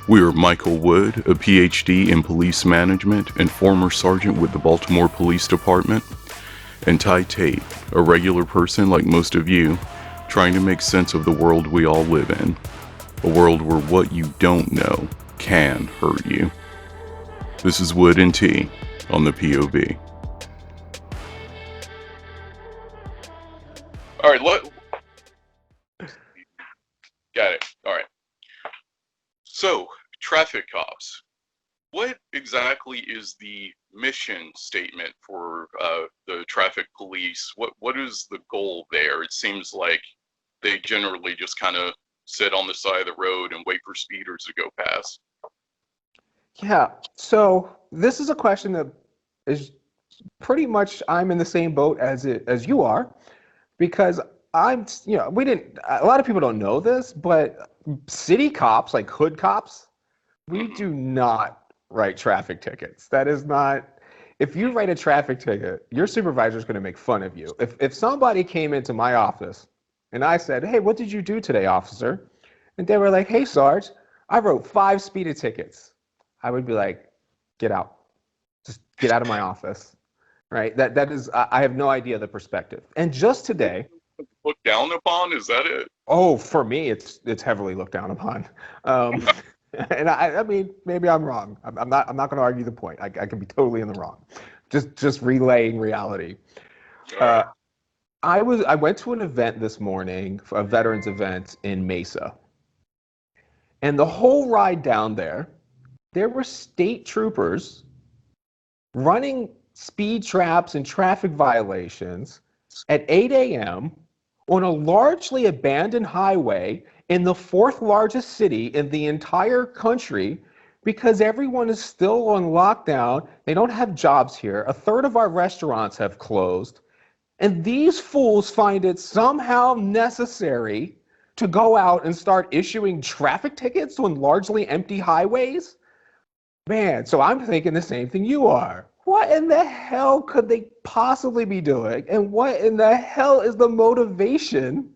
We are Michael Wood, a Ph.D. in police management and former sergeant with the Baltimore Police Department, and Ty Tate, a regular person like most of you, trying to make sense of the world we all live in. A world where what you don't know can hurt you. This is Wood and T on the POV. All right, got it. All right. So, traffic cops. What exactly is the mission statement for the traffic police? What is the goal there? It seems like they generally just kind of sit on the side of the road and wait for speeders to go past. Yeah, so this is a question that is pretty much I'm in the same boat as you are, because a lot of people don't know this, but city cops, like hood cops, we do not write traffic tickets. That is not, if you write a traffic ticket, your supervisor is going to make fun of you. If somebody came into my office and I said, "Hey, what did you do today, officer?" And they were like, "Hey, Sarge, I wrote 5 speeding tickets." I would be like, "Get out. Just get out of my office." Right? That is, I have no idea the perspective. And just today, Looked down upon? Is that it? oh, for me, it's heavily looked down upon. And I mean, maybe I'm wrong. I'm not going to argue the point. I can be totally in the wrong. Just relaying reality. I went to an event this morning, a veterans event in Mesa, and the whole ride down there were state troopers running speed traps and traffic violations at 8 a.m. on a largely abandoned highway in the 4th largest city in the entire country, because everyone is still on lockdown. They don't have jobs here. A third of our restaurants have closed. And these fools find it somehow necessary to go out and start issuing traffic tickets on largely empty highways? Man, so I'm thinking the same thing you are. What in the hell could they possibly be doing? And what in the hell is the motivation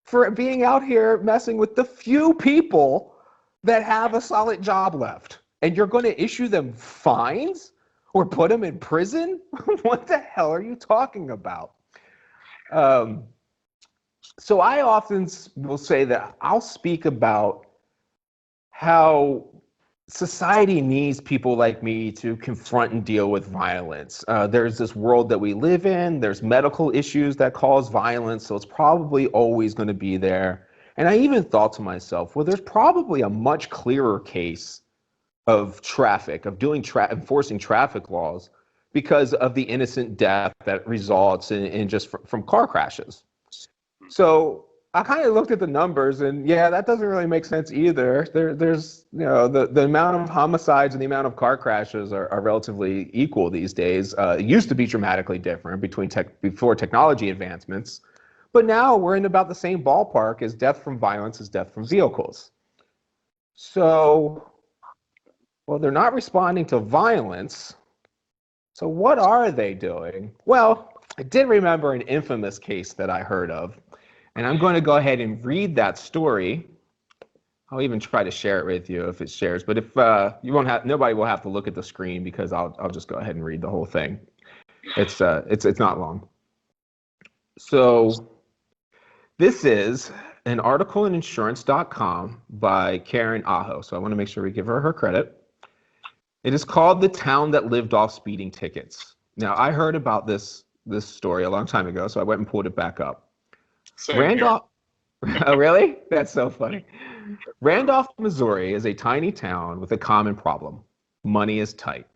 for being out here messing with the few people that have a solid job left? And you're going to issue them fines or put them in prison? What the hell are you talking about? So I often will say that I'll speak about how society needs people like me to confront and deal with violence. There's this world that we live in. There's medical issues that cause violence, so it's probably always going to be there. And I even thought to myself, well, there's probably a much clearer case of traffic, of enforcing traffic laws, because of the innocent death that results in just from car crashes. So I kind of looked at the numbers, and yeah, that doesn't really make sense either. There's the amount of homicides and the amount of car crashes are relatively equal these days. It used to be dramatically different before technology advancements, but now we're in about the same ballpark as death from violence as death from vehicles. So, well, they're not responding to violence. So what are they doing? Well, I did remember an infamous case that I heard of. And I'm going to go ahead and read that story. I'll even try to share it with you if it shares. But if nobody will have to look at the screen, because I'll just go ahead and read the whole thing. It's not long. So this is an article in insurance.com by Karen Aho. So I want to make sure we give her credit. It is called "The Town That Lived Off Speeding Tickets." Now, I heard about this story a long time ago, so I went and pulled it back up. Randolph. Oh, really? That's so funny. Randolph, Missouri is a tiny town with a common problem. Money is tight.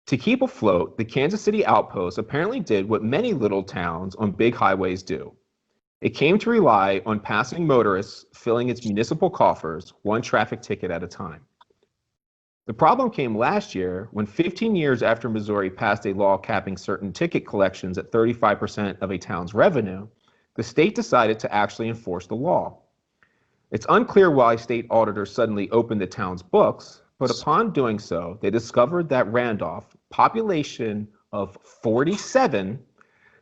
To keep afloat, the Kansas City outpost apparently did what many little towns on big highways do. It came to rely on passing motorists filling its municipal coffers one traffic ticket at a time. The problem came last year when, 15 years after Missouri passed a law capping certain ticket collections at 35% of a town's revenue, the state decided to actually enforce the law. It's unclear why state auditors suddenly opened the town's books, but upon doing so, they discovered that Randolph, population of 47,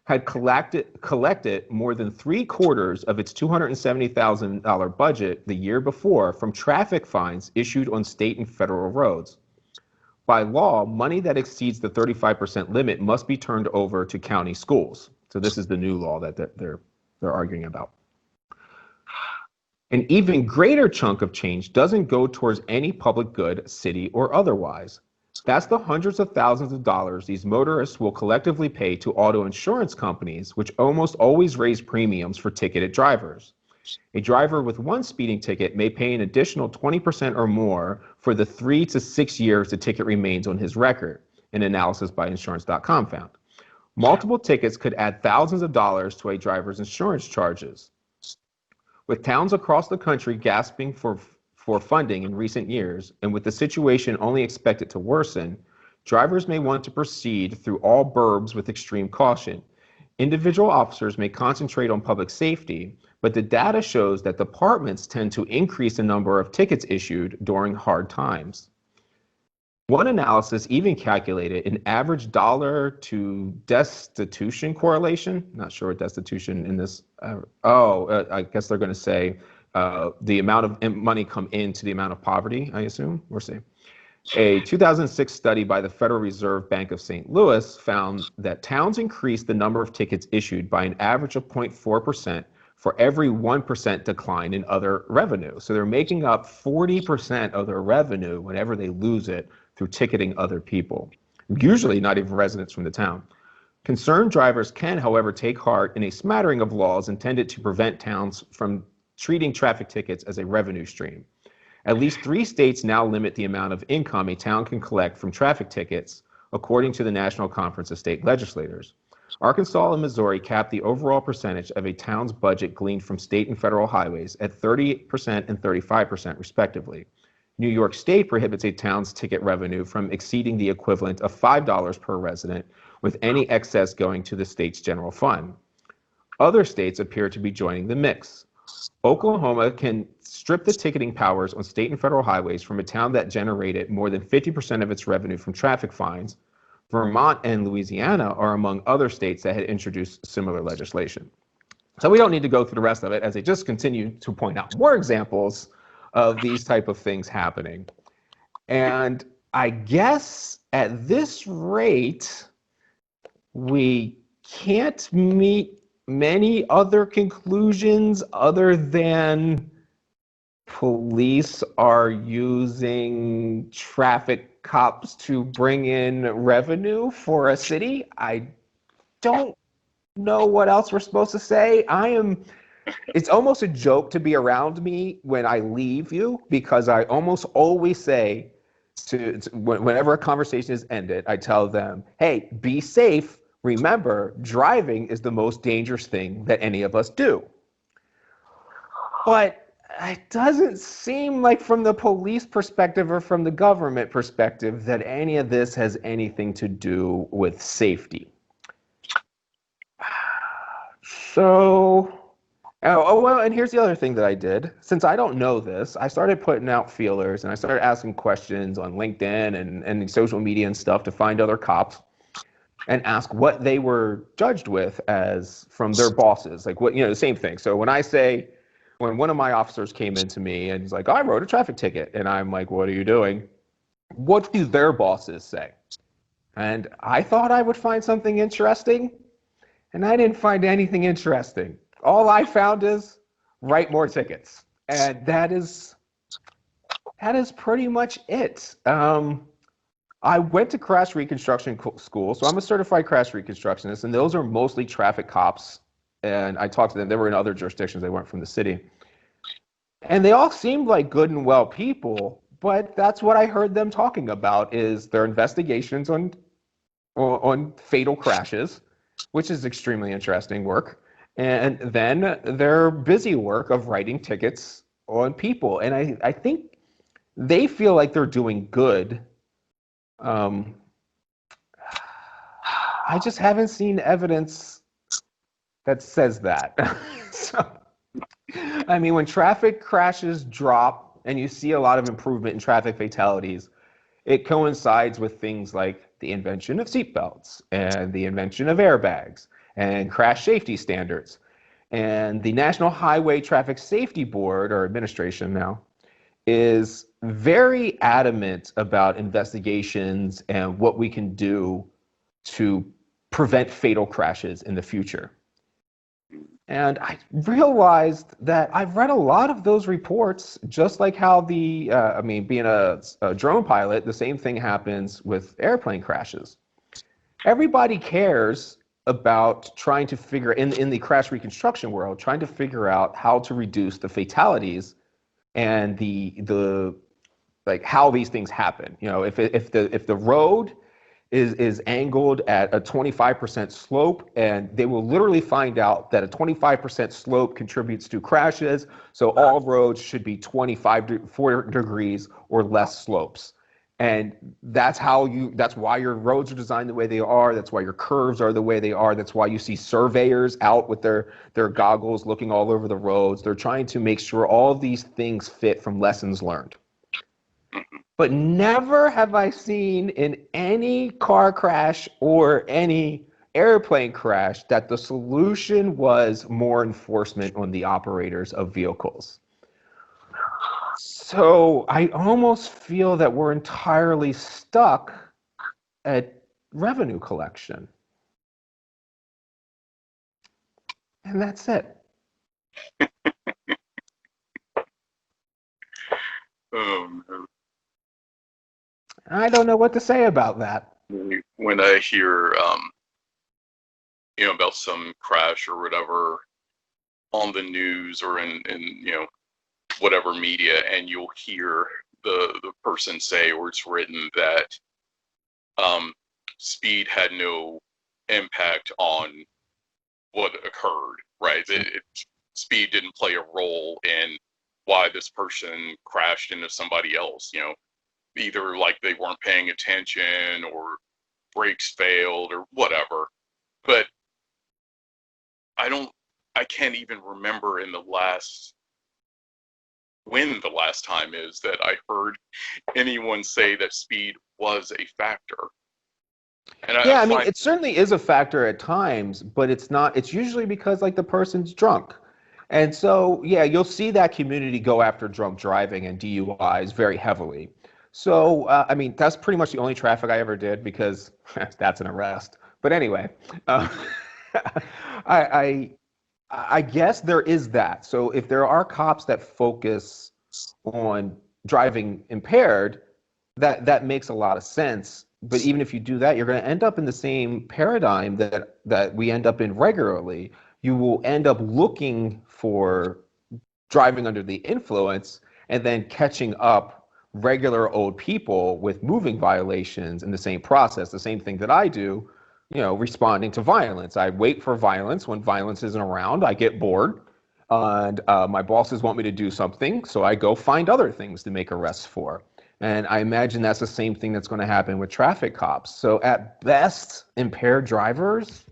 had collected more than 3/4 of its $270,000 budget the year before from traffic fines issued on state and federal roads. By law, money that exceeds the 35% limit must be turned over to county schools. So this is the new law that they're arguing about. An even greater chunk of change doesn't go towards any public good, city or otherwise. That's the hundreds of thousands of dollars these motorists will collectively pay to auto insurance companies, which almost always raise premiums for ticketed drivers. A driver with one speeding ticket may pay an additional 20% or more for the 3 to 6 years the ticket remains on his record, an analysis by insurance.com found. Multiple tickets could add thousands of dollars to a driver's insurance charges. With towns across the country gasping for funding in recent years, and with the situation only expected to worsen, drivers may want to proceed through all burbs with extreme caution. Individual officers may concentrate on public safety, but the data shows that departments tend to increase the number of tickets issued during hard times. One analysis even calculated an average dollar to destitution correlation. Not sure what destitution in this, I guess they're going to say the amount of money come into the amount of poverty, I assume. We'll see. A 2006 study by the Federal Reserve Bank of St. Louis found that towns increased the number of tickets issued by an average of 0.4% for every 1% decline in other revenue. So they're making up 40% of their revenue whenever they lose it through ticketing other people, usually not even residents from the town. Concerned drivers can, however, take heart in a smattering of laws intended to prevent towns from treating traffic tickets as a revenue stream. At least 3 states now limit the amount of income a town can collect from traffic tickets, according to the National Conference of State Legislators. Arkansas and Missouri cap the overall percentage of a town's budget gleaned from state and federal highways at 30% and 35% respectively. New York State prohibits a town's ticket revenue from exceeding the equivalent of $5 per resident, with any excess going to the state's general fund. Other states appear to be joining the mix. Oklahoma can strip the ticketing powers on state and federal highways from a town that generated more than 50% of its revenue from traffic fines. Vermont and Louisiana are among other states that had introduced similar legislation. So we don't need to go through the rest of it, as they just continue to point out more examples of these type of things happening. And I guess at this rate, we can't meet many other conclusions other than police are using traffic cops to bring in revenue for a city. I don't know what else we're supposed to say. It's almost a joke to be around me when I leave you, because I almost always say whenever a conversation is ended, I tell them, hey, be safe. Remember, driving is the most dangerous thing that any of us do. But it doesn't seem like from the police perspective or from the government perspective that any of this has anything to do with safety. So, well, and here's the other thing that I did. Since I don't know this, I started putting out feelers and I started asking questions on LinkedIn and social media and stuff to find other cops and ask what they were judged with as from their bosses. Like what, the same thing. So when one of my officers came into me and he's like, I wrote a traffic ticket. And I'm like, what are you doing? What do their bosses say? And I thought I would find something interesting, and I didn't find anything interesting. All I found is write more tickets. And that is pretty much it. I went to crash reconstruction school, so I'm a certified crash reconstructionist, and those are mostly traffic cops. And I talked to them. They were in other jurisdictions. They weren't from the city. And they all seemed like good and well people, but that's what I heard them talking about is their investigations on fatal crashes, which is extremely interesting work. And then their busy work of writing tickets on people. And I think they feel like they're doing good. I just haven't seen evidence that says that. So, I mean, when traffic crashes drop and you see a lot of improvement in traffic fatalities, it coincides with things like the invention of seatbelts and the invention of airbags and crash safety standards. And the National Highway Traffic Safety Board, or administration now, is very adamant about investigations and what we can do to prevent fatal crashes in the future. And I realized that I've read a lot of those reports, just like how being a drone pilot, the same thing happens with airplane crashes. Everybody cares about trying to figure, in the crash reconstruction world, trying to figure out how to reduce the fatalities and the like how these things happen. You know, if the road is angled at a 25% slope, and they will literally find out that a 25% slope contributes to crashes, so all roads should be 4 degrees or less slopes. And that's why your roads are designed the way they are. That's why your curves are the way they are. That's why you see surveyors out with their goggles looking all over the roads. They're trying to make sure all of these things fit from lessons learned. But never have I seen in any car crash or any airplane crash that the solution was more enforcement on the operators of vehicles. So I almost feel that we're entirely stuck at revenue collection. And that's it. I don't know what to say about that. When I hear, about some crash or whatever on the news or in whatever media, and you'll hear the person say, or it's written that speed had no impact on what occurred, right? Speed didn't play a role in why this person crashed into somebody else, either like they weren't paying attention or brakes failed or whatever. But I can't even remember when the last time is that I heard anyone say that speed was a factor. And I mean, it certainly is a factor at times, but it's usually because like the person's drunk. And so, yeah, you'll see that community go after drunk driving and DUIs very heavily. So, I mean, that's pretty much the only traffic I ever did because that's an arrest. But anyway, I guess there is that. So if there are cops that focus on driving impaired, that makes a lot of sense. But even if you do that, you're going to end up in the same paradigm that we end up in regularly. You will end up looking for driving under the influence and then catching up regular old people with moving violations in the same process, the same thing that I do, responding to violence. I wait for violence. When violence isn't around, I get bored. And my bosses want me to do something, so I go find other things to make arrests for. And I imagine that's the same thing that's going to happen with traffic cops. So at best, impaired drivers.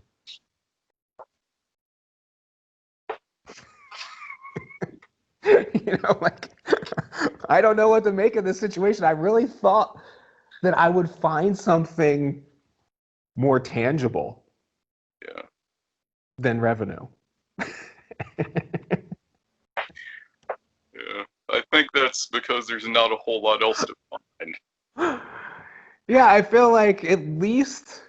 I don't know what to make of this situation. I really thought that I would find something more tangible than revenue. I think that's because there's not a whole lot else to find. Yeah, I feel like at least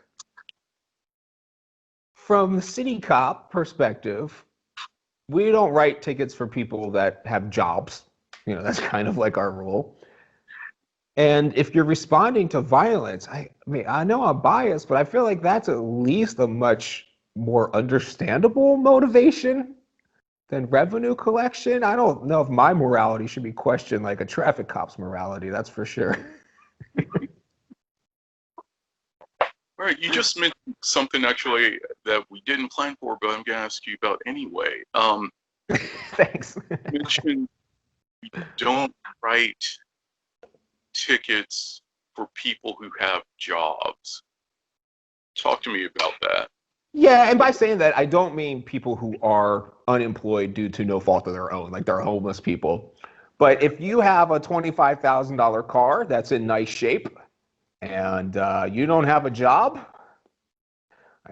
from the city cop perspective, we don't write tickets for people that have jobs. That's kind of like our rule. And if you're responding to violence, I mean, I know I'm biased, but I feel like that's at least a much more understandable motivation than revenue collection. I don't know if my morality should be questioned like a traffic cop's morality, that's for sure. Right, you just mentioned something actually that we didn't plan for, but I'm going to ask you about anyway. Thanks. You mentioned we don't write tickets for people who have jobs. Talk to me about that. Yeah, and by saying that, I don't mean people who are unemployed due to no fault of their own, like they're homeless people. But if you have a $25,000 car that's in nice shape and you don't have a job,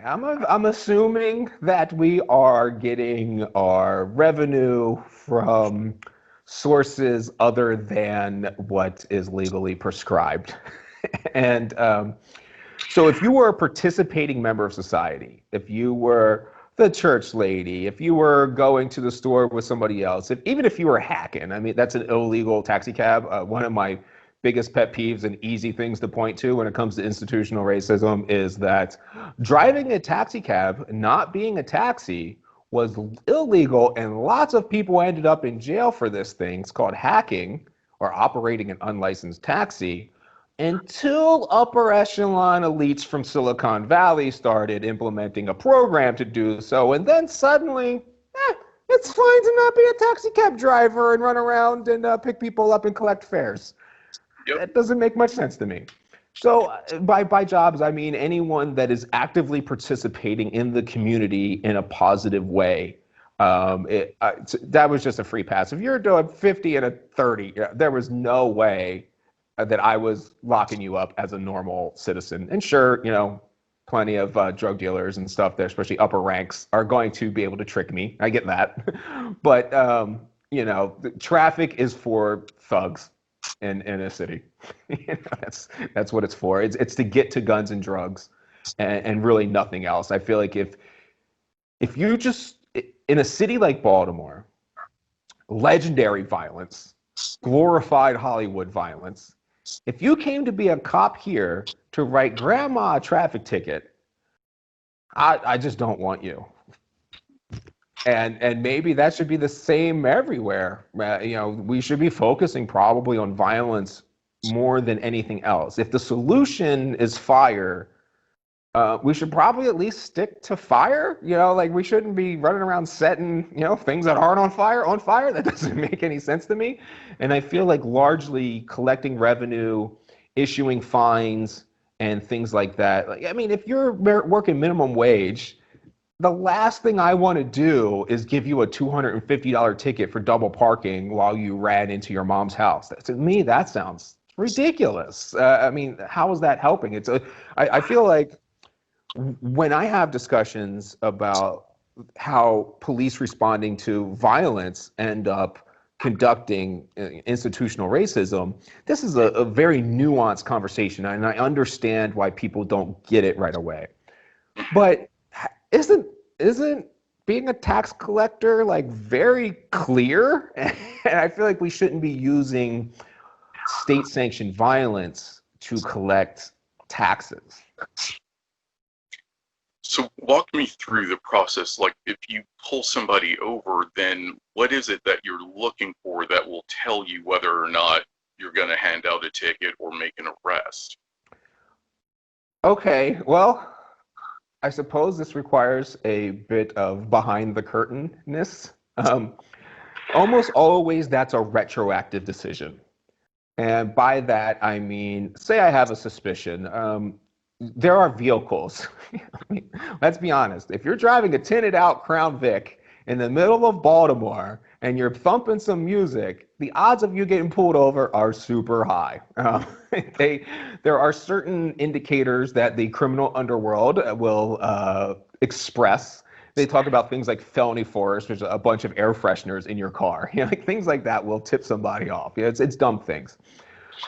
I'm assuming that we are getting our revenue from sources other than what is legally prescribed. And so if you were a participating member of society, if you were the church lady, if you were going to the store with somebody else, even if you were hacking, I mean, that's an illegal taxi cab. One of my biggest pet peeves and easy things to point to when it comes to institutional racism is that driving a taxi cab, not being a taxi, was illegal, and lots of people ended up in jail for this thing. It's called hacking or operating an unlicensed taxi until upper echelon elites from Silicon Valley started implementing a program to do so. And then suddenly, it's fine to not be a taxi cab driver and run around and pick people up and collect fares. Yep. That doesn't make much sense to me. So by jobs, I mean anyone that is actively participating in the community in a positive way. That was just a free pass. If you're doing 50 and a 30, there was no way that I was locking you up as a normal citizen. And sure, plenty of drug dealers and stuff there, especially upper ranks, are going to be able to trick me. I get that. But, the traffic is for thugs in a city. That's what it's for. It's to get to guns and drugs and really nothing else. I feel like if you just, in a city like Baltimore, legendary violence, glorified Hollywood violence, if you came to be a cop here to write grandma a traffic ticket, I just don't want you. And maybe that should be the same everywhere. We should be focusing probably on violence more than anything else. If the solution is fire, we should probably at least stick to fire. We shouldn't be running around setting, things that aren't on fire. That doesn't make any sense to me. And I feel like largely collecting revenue, issuing fines, and things like that. If you're working minimum wage, the last thing I want to do is give you a $250 ticket for double parking while you ran into your mom's house. To me, that sounds ridiculous. How is that helping? I feel like when I have discussions about how police responding to violence end up conducting institutional racism, this is a very nuanced conversation, and I understand why people don't get it right away. But isn't being a tax collector very clear? And I feel like we shouldn't be using state-sanctioned violence to collect taxes. So walk me through the process. If you pull somebody over, then what is it that you're looking for that will tell you whether or not you're going to hand out a ticket or make an arrest? Okay, well, I suppose this requires a bit of behind the curtain-ness. Almost always that's a retroactive decision. And by that, I mean, say I have a suspicion. There are vehicles. Let's be honest. If you're driving a tinted out Crown Vic in the middle of Baltimore and you're thumping some music, the odds of you getting pulled over are super high. There are certain indicators that the criminal underworld will express. They talk about things like felony force, which is a bunch of air fresheners in your car. Things like that will tip somebody off. It's dumb things.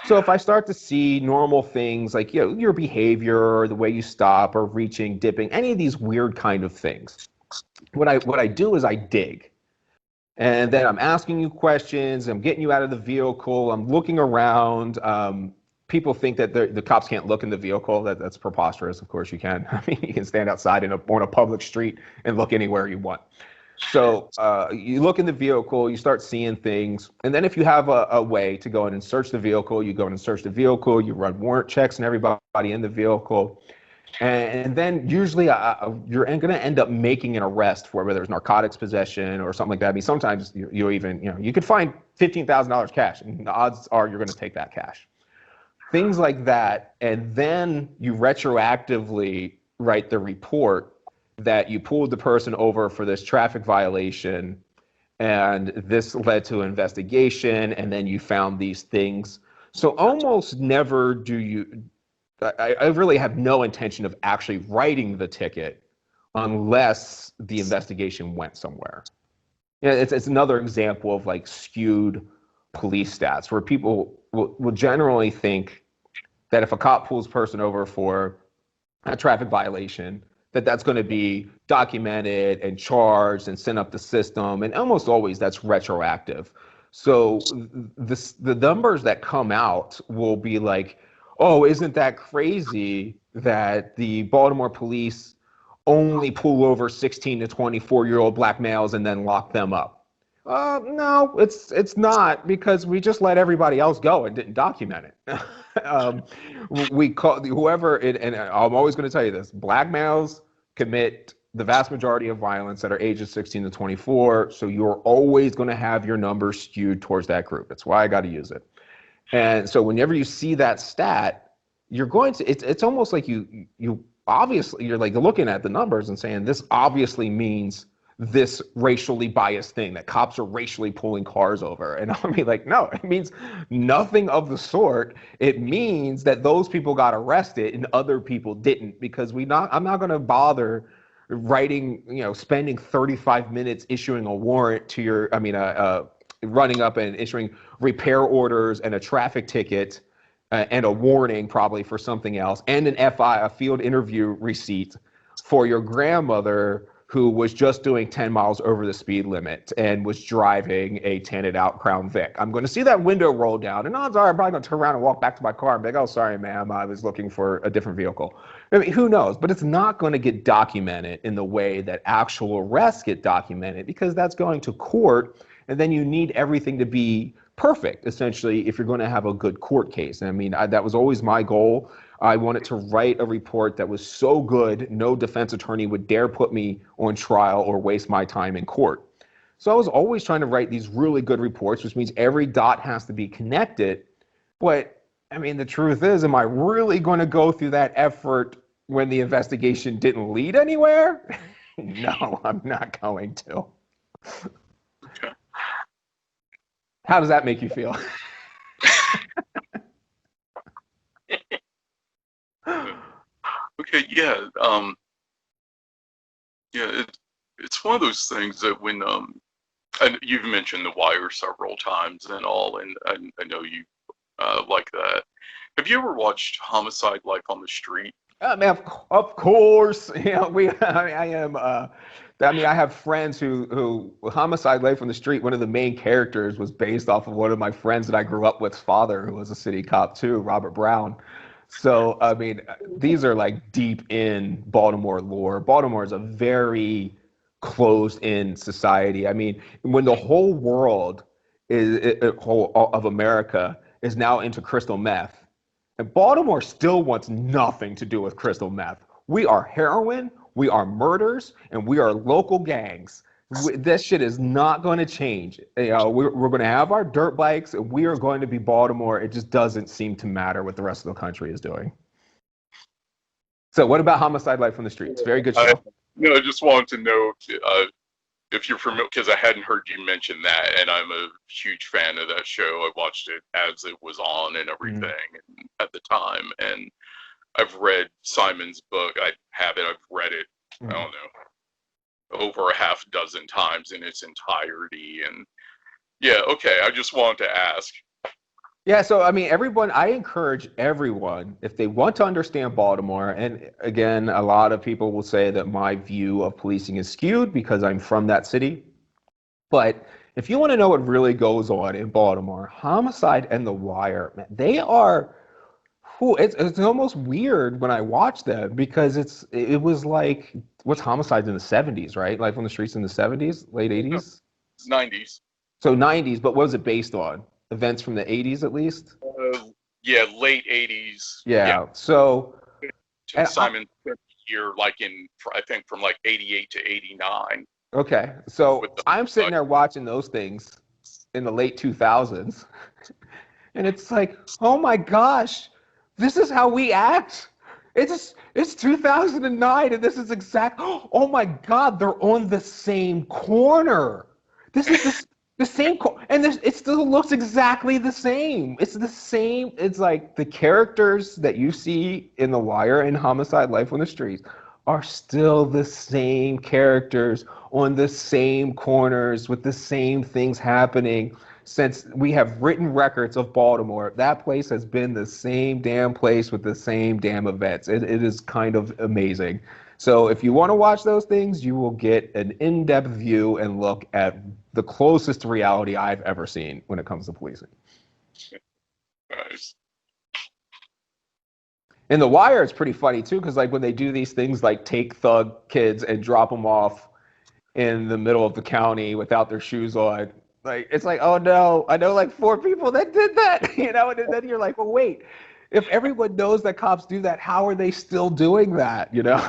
So if I start to see normal things like your behavior or the way you stop or reaching, dipping, any of these weird kind of things, what I do is I dig. And then I'm asking you questions, I'm getting you out of the vehicle, I'm looking around. People think that the cops can't look in the vehicle. That's preposterous. Of course you can. You can stand outside on a public street and look anywhere you want. So you look in the vehicle, you start seeing things, and then if you have a way to go in and search the vehicle, you go in and search the vehicle, you run warrant checks on everybody in the vehicle, and then usually you're going to end up making an arrest for whether there's narcotics possession or something like that. Sometimes you even, you could find $15,000 cash, and the odds are you're going to take that cash. Things like that, and then you retroactively write the report that you pulled the person over for this traffic violation, and this led to an investigation, and then you found these things. So almost never do you, I really have no intention of actually writing the ticket. unless the investigation went somewhere. Yeah, it's another example of like skewed police stats where people will generally think that if a cop pulls a person over for a traffic violation, that's going to be documented and charged and sent up the system, and almost always that's retroactive. So the numbers that come out will be like, oh, isn't that crazy that the Baltimore police only pull over 16 to 24-year-old black males and then lock them up? No, it's not, because we just let everybody else go and didn't document it. We call whoever it, and I'm always going to tell you this: black males commit the vast majority of violence that are ages 16 to 24. So you're always going to have your numbers skewed towards that group. That's why I got to use it. And so whenever you see that stat, you're going to, it's almost like you obviously, you're like looking at the numbers and saying, this obviously means this racially biased thing, that cops are racially pulling cars over. And I'll be like, no, it means nothing of the sort. It means that those people got arrested and other people didn't, because I'm not going to bother spending 35 minutes issuing a warrant to running up and issuing repair orders and a traffic ticket and a warning probably for something else, and an FI, a field interview receipt for your grandmother who was just doing 10 miles over the speed limit and was driving a tinted out Crown Vic. I'm going to see that window roll down, and odds are I'm probably going to turn around and walk back to my car and be like, oh, sorry, ma'am, I was looking for a different vehicle. I mean, who knows? But it's not going to get documented in the way that actual arrests get documented, because that's going to court, and then you need everything to be perfect, essentially, if you're going to have a good court case. And I mean, that was always my goal. I wanted to write a report that was so good, no defense attorney would dare put me on trial or waste my time in court. So I was always trying to write these really good reports, which means every dot has to be connected. But I mean, the truth is, am I really going to go through that effort when the investigation didn't lead anywhere? No, I'm not going to. Okay. How does that make you feel? Okay, yeah. It's one of those things that when and you've mentioned The Wire several times and all, and I know you like that. Have you ever watched Homicide: Life on the Street? Man, of course. I have friends who Homicide: Life on the Street, one of the main characters was based off of one of my friends that I grew up with's father, who was a city cop too, Robert Brown. So, I mean, these are like deep in Baltimore lore. Baltimore is a very closed-in society. I mean, when the whole world of America is now into crystal meth, and Baltimore still wants nothing to do with crystal meth. We are heroin, we are murders, and we are local gangs. This shit is not going to change. We're going to have our dirt bikes, and we are going to be Baltimore. It just doesn't seem to matter what the rest of the country is doing. So what about Homicide: Life on the Street? It's a very good show. I just wanted to know if you're familiar, because I hadn't heard you mention that, and I'm a huge fan of that show. I watched it as it was on and everything at the time, and I've read Simon's book. I have it. I've read it. I don't know, over a half dozen times in its entirety. And yeah, okay, I just wanted to ask. Yeah, so I mean, I encourage everyone, if they want to understand Baltimore, and again, a lot of people will say that my view of policing is skewed because I'm from that city. But if you want to know what really goes on in Baltimore, Homicide and The Wire, man, they are, it's almost weird when I watch them, because it was like, what's Homicide in the 70s, right? Life on the Streets in the 70s, late 80s? 90s. So 90s, but what was it based on? Events from the 80s at least? Yeah, late 80s. Yeah. So Simon year, like I think from like 88 to 89. Okay. So I'm sitting there watching those things in the late 2000s. And it's like, oh my gosh, this is how we act. It's 2009 and this is oh my God, they're on the same corner. This is the same, and it still looks exactly the same. It's the same. It's like the characters that you see in The Wire and Homicide: Life on the Streets are still the same characters on the same corners with the same things happening. Since we have written records of Baltimore, that place has been the same damn place with the same damn events. It is kind of amazing. So if you want to watch those things, you will get an in-depth view and look at the closest to reality I've ever seen when it comes to policing. Nice. In The Wire, it's pretty funny too, because like when they do these things like take thug kids and drop them off in the middle of the county without their shoes on, like it's like, oh no, I know like 4 people that did that, you know, and then you're like, well, wait, if everyone knows that cops do that, how are they still doing that, you know?